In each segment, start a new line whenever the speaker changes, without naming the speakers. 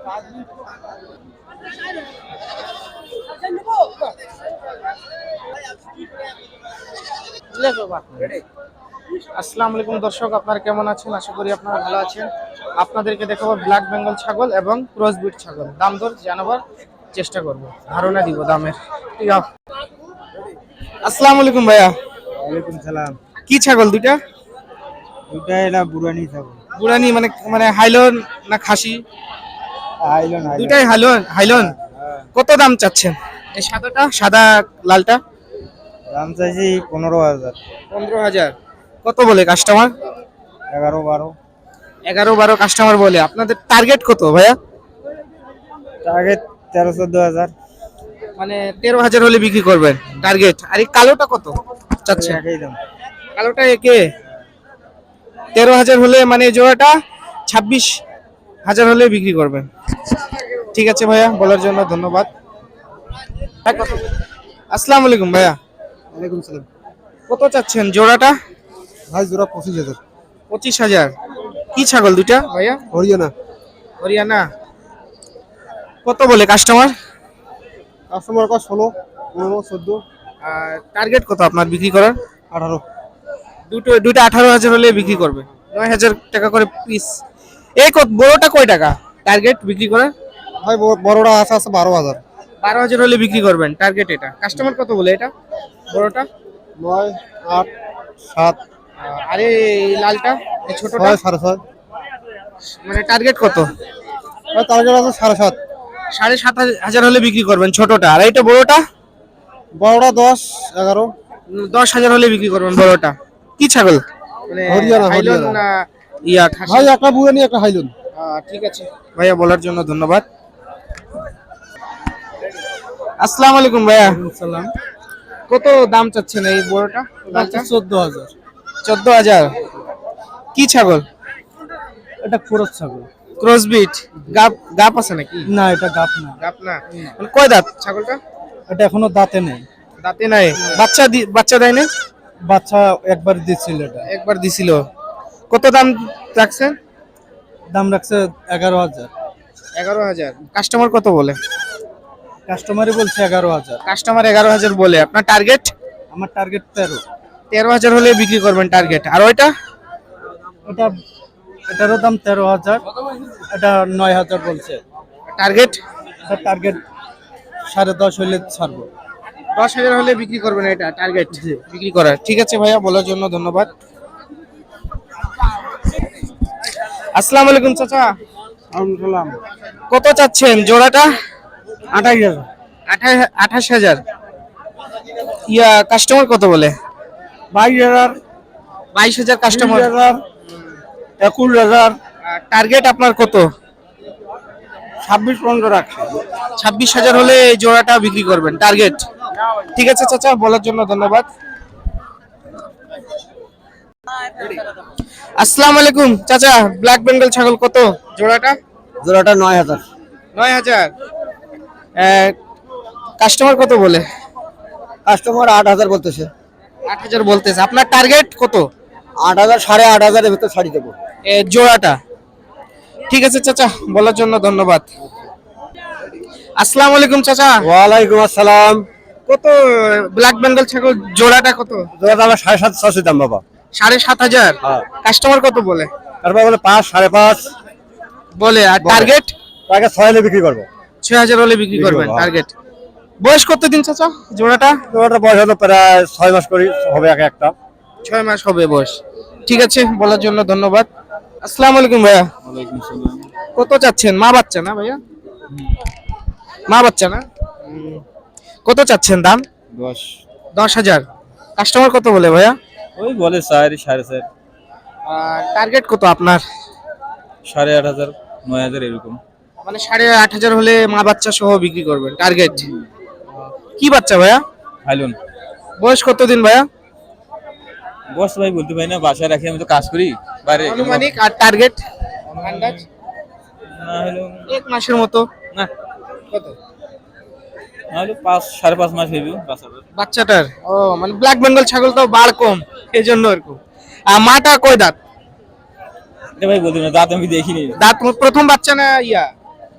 আসসালামু আলাইকুম দর্শক, আপনারা কেমন আছেন? আশা করি আপনারা ভালো আছেন। আপনাদেরকে দেখাবো ব্ল্যাক বেঙ্গল ছাগল এবং ক্রস বিট ছাগল। দাম দর জানাবার চেষ্টা করব, ধারণা দিব দামের। ঠিক আছে, আসসালামু আলাইকুম ভাইয়া।
ওয়ালাইকুম সালাম।
কি ছাগল দুইটা?
দুটা এটা বুড়ানি ছাগল।
বুড়ানি মানে মানে হাইলন না খাসি?
হাইলন
দুইটাই হাইলন। হাইলন কত দাম চাচ্ছেন? এই সাদাটা, সাদা লালটা
দাম চাইছি 15,000।
15,000। কত বলে কাস্টমার?
11-12।
11-12 কাস্টমার বলে। আপনাদের টার্গেট কত ভাইয়া?
টার্গেট 13-14,000।
মানে 13,000 হলে বিক্রি করবেন টার্গেট। আর এই কালোটা কত চাচ্ছেন?
একই দাম।
কালোটা একে 13,000 হলে মানে জোড়াটা 26,000 হলে বিক্রি করবেন। ঠিক আছে ভাইয়া, বলার জন্য ধন্যবাদ। আসসালামু আলাইকুম ভাইয়া।
ওয়ালাইকুম সালাম।
কত চাচ্ছেন জোড়াটা?
ভাই জোড়া 25,000।
25,000। কি ছাগল দুইটা ভাইয়া?
হরিয়ানা।
হরিয়ানা। কত বলে কাস্টমার?
কাস্টমার কত 16, 15, 14।
আর টার্গেট কত আপনার বিক্রি করার?
18।
দুইটা 18,000 হলে বিক্রি করবে। 9,000 টাকা করে পিস। এই বড়টা কয় টাকা টার্গেট বিক্রি করার?
ভাই বড়টা আছে 12,000।
12,000 হলে বিক্রি করবেন টার্গেট। এটা কাস্টমার কত বলে এটা বড়টা?
9, 8, 7।
আরে এই লালটা, এই ছোটটা
6, 6.5।
মানে টার্গেট কত?
ভাই টার্গেট আছে 7.5।
7,500 হলে বিক্রি করবেন ছোটটা। আর এইটা বড়টা?
বড়টা 10, 11।
10,000 হলে বিক্রি করবেন বড়টা। কি ছাগল মানে?
হরিয়ানা।
হাইলন না ইয়া খাসি?
ভাই একটা বুড়ানি একটা হাইলন।
ঠিক আছে ভাইয়া, বলার জন্য ধন্যবাদ। আসসালামু আলাইকুম ভাইয়া।
সালাম।
কত দাম চাচ্ছেন এই বড়টা?
14,000।
14,000। কি ছাগল?
এটা ক্রস ছাগল।
Cross bit. গাপ গাপ আছে নাকি?
না এটা গাপ না।
গাপ না। মানে কয় দাঁত ছাগলটা?
এটা এখনো দাঁতে নেই।
দাঁতে নাই। বাচ্চা দেয় না?
বাচ্চা একবার দিছিল। এটা
একবার দিছিল। কত দাম রাখছেন?
দাম রাখছে 11,000।
11,000। কাস্টমার কত বলে?
কাস্টমারই বলছে 11,000।
কাস্টমার 11,000 বলে। আপনার টার্গেট?
আমার টার্গেট 13।
13,000 হলে বিক্রি করবেন টার্গেট। আর ওইটা?
এটা এটারও দাম 13,000। এটা 9,000 বলছে
টার্গেট?
এটা টার্গেট 10.5 হইলে ছাড়বো।
10,000 হলে বিক্রি করবেন এটা টার্গেট বিক্রি করার। ঠিক আছে ভাইয়া, বলার জন্য ধন্যবাদ। আসসালামু আলাইকুম চাচা।
আলহামদুলিল্লাহ।
কত চাচ্ছেন জোড়াটা?
28,000।
28,000। ইয়া কাস্টমার কত বলে?
22,000।
22,000 কাস্টমার।
21,000।
টার্গেট আপনার কত?
26-15 রাখছে।
26,000 হলে এই জোড়াটা বিক্রি করবেন টার্গেট। ঠিক আছে চাচা, বলার জন্য ধন্যবাদ। আসসালামু আলাইকুম চাচা। ব্ল্যাক বেঙ্গল ছাগল কত জোড়াটা?
জোড়াটা 9,000।
9,000। কাস্টমার কত বলে?
কাস্টমার 8,000 বলতেছে।
8,000 বলতেছে। আপনার টার্গেট কত?
8,000, 8,500 এর ভিতর ছাড়ি দেবো
জোড়াটা। ঠিক আছে চাচা, বলার জন্য ধন্যবাদ। আসসালামু আলাইকুম চাচা।
ওয়ালাইকুম আসসালাম।
কত ব্ল্যাক বেঙ্গল ছাগল জোড়াটা কত?
জোড়াটা আমার 7,500 দাম বাবা।
7,500।
হ্যাঁ।
কাস্টমার কত বলে?
তারপর বলে 5, 5.5
বলে। আর টার্গেট?
টাকা 6 হলে বিক্রি করবো।
6,000 হলে বিক্রি করবেন টার্গেট। বয়স কত দিন চাচা জোড়াটা?
জোড়াটা বয়স হলো প্রায় 6 মাস করে হবে একটা।
6 মাস হবে বয়স। ঠিক আছে, বলার জন্য ধন্যবাদ। আসসালামু আলাইকুম ভাইয়া।
ওয়ালাইকুম সালাম।
কত চাচ্ছেন? মা বাচ্চা না ভাইয়া? মা বাচ্চা না? কত চাচ্ছেন দাম?
10।
10,000। কাস্টমার কত বলে ভাইয়া?
ওই বলে 4, 4.5।
আর টার্গেট কত আপনার?
8,500, 9,000 এরকম।
মানে 8,500 হলে মা বাচ্চা সহ বিক্রি করবেন টার্গেট। কি বাচ্চা ভাইয়া?
হাইলন।
বয়স কত দিন ভাইয়া?
বস ভাই বলতে পারি না, বাসায় রাখি, আমি তো কাজ করি বাইরে।
আনুমানিক আর টার্গেট আন্দাজ?
না হলো
1 মাসের মতো।
না,
কত?
না হলো 5, 5.5 মাস হইব বাচ্চাটার।
বাচ্চাটার? ও মানে ব্ল্যাক বেঙ্গল ছাগল তো বার কম, এজন্য এরকম। আর মাটা কয় দাঁত?
এটা ভাই বলতে না, দাঁত আমি দেখিনি।
দাঁত প্রথম বাচ্চা না ইয়া?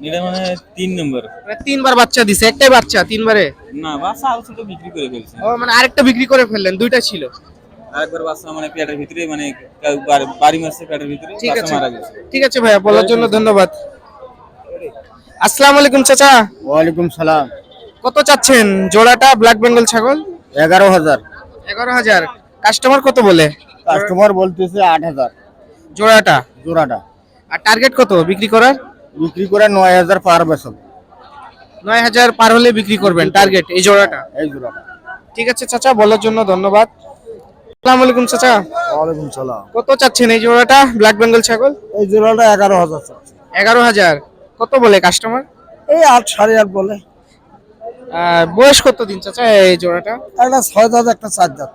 এটা মানে 3 নম্বর।
মানে তিনবার বাচ্চা দিছে, একটাই বাচ্চা তিনবারে?
না বাচ্চা আরো ছোট বিক্রি করে ফেলছে।
ও মানে আরেকটা বিক্রি করে ফেললেন, দুইটা ছিল।
আরেকবার বাচ্চা মানে পেটের ভিতরে মানে বাড়ি মারছে পেটের ভিতরে,
ঠিক
বাচ্চা
আছে,
মারা গেছে।
ঠিক আছে ভাইয়া, বলার জন্য ধন্যবাদ। আসসালামু আলাইকুম চাচা।
ওয়ালাইকুম সালাম।
কত চাচ্ছেন জোড়াটা ব্ল্যাক বেঙ্গল ছাগল?
11,000।
11,000। কাস্টমার কত বলে?
কাস্টমার বলতেছে 8,000
জোড়াটা।
জোড়াটা।
আর টার্গেট কত বিক্রি করার?
বিক্রি করে 9,000 পার বেসন।
9,000 পার হলে বিক্রি করবেন টার্গেট এই জোড়াটা?
এই জোড়াটা।
ঠিক আছে চাচা, বলার জন্য ধন্যবাদ। আসসালামু আলাইকুম চাচা।
ওয়ালাইকুম সালাম।
কত চাচ্ছেন এই জোড়াটা ব্ল্যাক বেঙ্গল ছাগল?
এই জোড়াটা 11,000।
11,000। কত বলে কাস্টমার?
এই 8 8.5 বলে।
বয়স কত দিন চাচা এই জোড়াটা?
একটা 6 দাঁত একটা 4 দাঁত।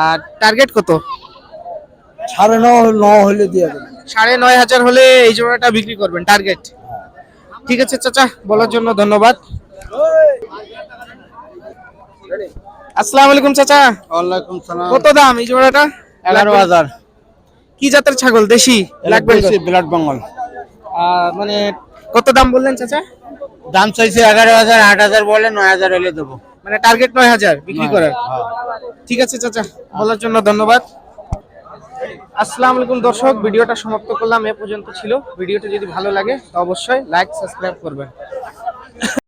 আর টার্গেট কত?
9.5 হলে দিয়ে দেবেন।
9,500 হলে এই জোড়াটা বিক্রি করবেন টার্গেট? ঠিক আছে চাচা, বলার জন্য ধন্যবাদ। আসসালামু আলাইকুম চাচা।
ওয়ালাইকুম সালাম।
কত দাম এই জোড়াটা?
11,000।
কি জাতের ছাগল? দেশি ব্ল্যাক বেঙ্গল?
ব্লাড বেঙ্গল।
মানে কত দাম বললেন চাচা?
দাম চাইছে 11,000, 8,000 বলে, 9,000 হলে দেবো।
মানে টার্গেট 9,000 বিক্রি করার? ঠিক আছে চাচা, বলার জন্য ধন্যবাদ। আসসালামু আলাইকুম দর্শক, ভিডিওটা সমাপ্ত করলাম, এ পর্যন্ত ছিল। ভিডিওটা যদি ভালো লাগে তো অবশ্যই লাইক সাবস্ক্রাইব করবেন।